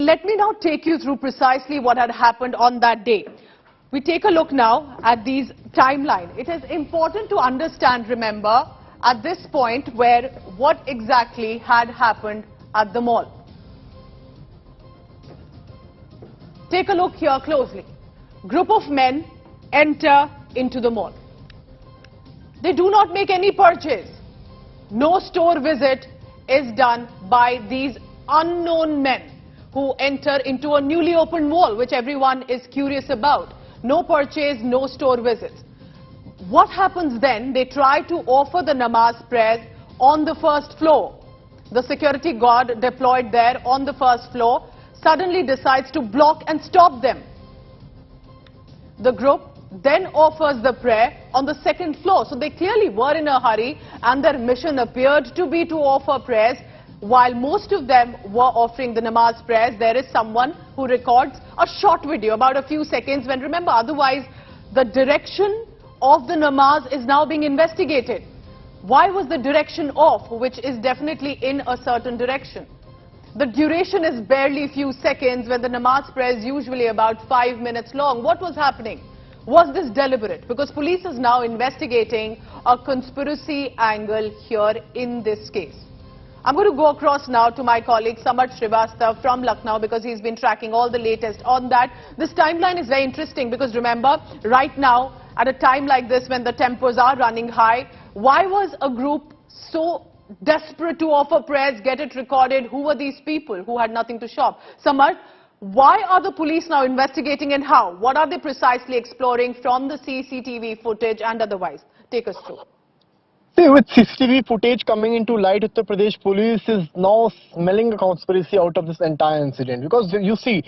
let me now take you through precisely what had happened on that day. We take a look now at these timeline. It is important to understand, remember, at this point where what exactly had happened at the mall. Take a look here closely. Group of men enter into the mall. They do not make any purchase. No store visit is done by these unknown men who enter into a newly opened mall, which everyone is curious about. No purchase, no store visits. What happens then? They try to offer the namaz prayers on the first floor. The security guard deployed there on the first floor suddenly decides to block and stop them. The group then offers the prayer on the second floor. So they clearly were in a hurry and their mission appeared to be to offer prayers. While most of them were offering the namaz prayers, there is someone who records a short video, about a few seconds, when, remember, otherwise the direction of the namaz is now being investigated. Why was the direction off, which is definitely in a certain direction? The duration is barely a few seconds when the namaz prayer is usually about 5 minutes long. What was happening? Was this deliberate? Because police is now investigating a conspiracy angle here in this case. I'm going to go across now to my colleague Samarth Srivastav from Lucknow because he's been tracking all the latest on that. This timeline is very interesting because remember, right now, at a time like this when the tempos are running high, why was a group so desperate to offer prayers, get it recorded? Who were these people who had nothing to shop? Samarth, why are the police now investigating and how? What are they precisely exploring from the CCTV footage and otherwise? Take us through. See, with CCTV footage coming into light, Uttar Pradesh police is now smelling a conspiracy out of this entire incident. Because you see,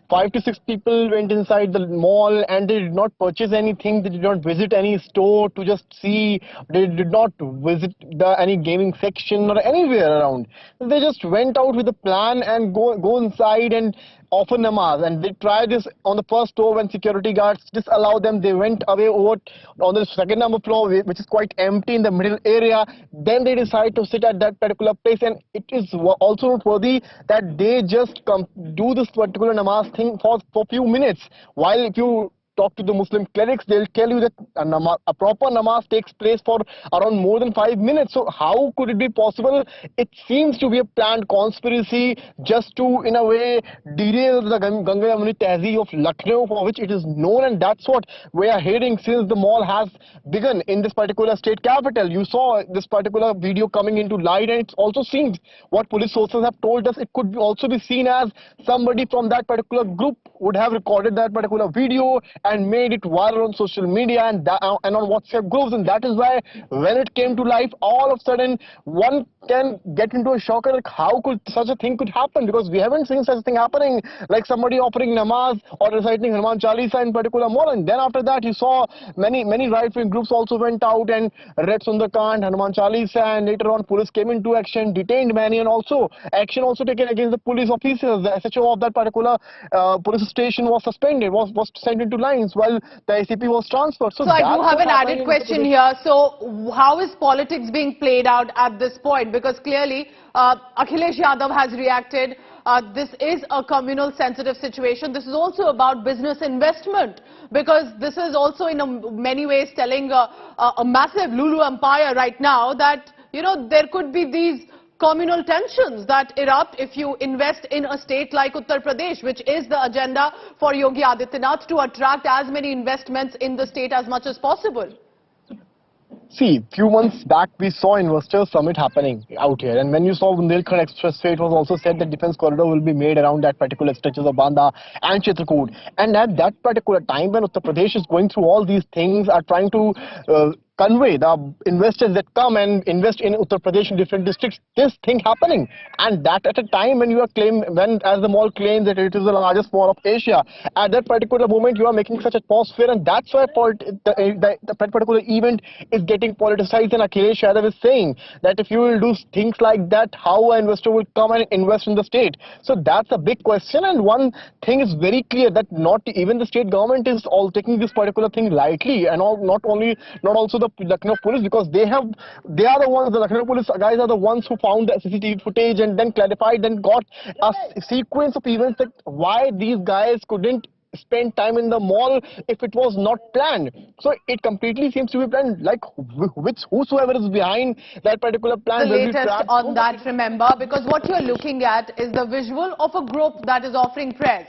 5 to 6 people went inside the mall and they did not purchase anything. They did not visit any store to just see. They did not visit any gaming section or anywhere around. They just went out with a plan and go inside and offer namaz. And they tried this on the first floor when security guards disallowed them. They went away over on the second number floor, which is quite empty in the middle area. Then they decided to sit at that particular place. And it is also noteworthy that they just do this particular namaz thing for a few minutes. While if you talk to the Muslim clerics, they'll tell you that a proper namaz takes place for around more than 5 minutes. So how could it be possible? It seems to be a planned conspiracy just to, in a way, derail the Ganga Yamuni Tehzeeb of Lucknow, for which it is known, and that's what we are hearing since the mall has begun in this particular state capital. You saw this particular video coming into light, and it also seems what police sources have told us, it could also be seen as somebody from that particular group would have recorded that particular video and made it viral on social media and on WhatsApp groups. And that is why when it came to life, all of a sudden one can get into a shock like how could such a thing could happen, because we haven't seen such a thing happening, like somebody offering namaz or reciting Hanuman Chalisa in particular mall. And then after that you saw many right-wing groups also went out and read Sundarkand, Hanuman Chalisa, and later on police came into action, detained many, and also action also taken against the police officers. The SHO of that particular police station was suspended, was sent into lines while the ICP was transferred. So I do have an added question here. So how is politics being played out at this point? Because clearly Akhilesh Yadav has reacted. This is a communal sensitive situation. This is also about business investment, because this is also in many ways telling a massive Lulu empire right now that, you know, there could be these communal tensions that erupt if you invest in a state like Uttar Pradesh, which is the agenda for Yogi Adityanath, to attract as many investments in the state as much as possible. See, few months back we saw investor summit happening out here, and when you saw Bundelkhand Expressway, it was also said that defense corridor will be made around that particular stretches of Banda and Chitrakoot. And at that particular time when Uttar Pradesh is going through all these things, are trying to convey the investors that come and invest in Uttar Pradesh in different districts, this thing happening, and that at a time when you are as the mall claims that it is the largest mall of Asia, at that particular moment you are making such atmosphere, and that's why the particular event is getting politicized. And Akhilesh Yadav is saying that if you will do things like that, how an investor will come and invest in the state? So that's a big question, and one thing is very clear, that not even the state government is all taking this particular thing lightly, and not also the the Lucknow police, because they are the ones, the Lucknow police guys are the ones who found the CCTV footage and then clarified and got a sequence of events that why these guys couldn't spend time in the mall if it was not planned. So it completely seems to be planned. Like whosoever is behind that particular plan The will be latest trapped. on that, remember, because what you're looking at is the visual of a group that is offering prayers.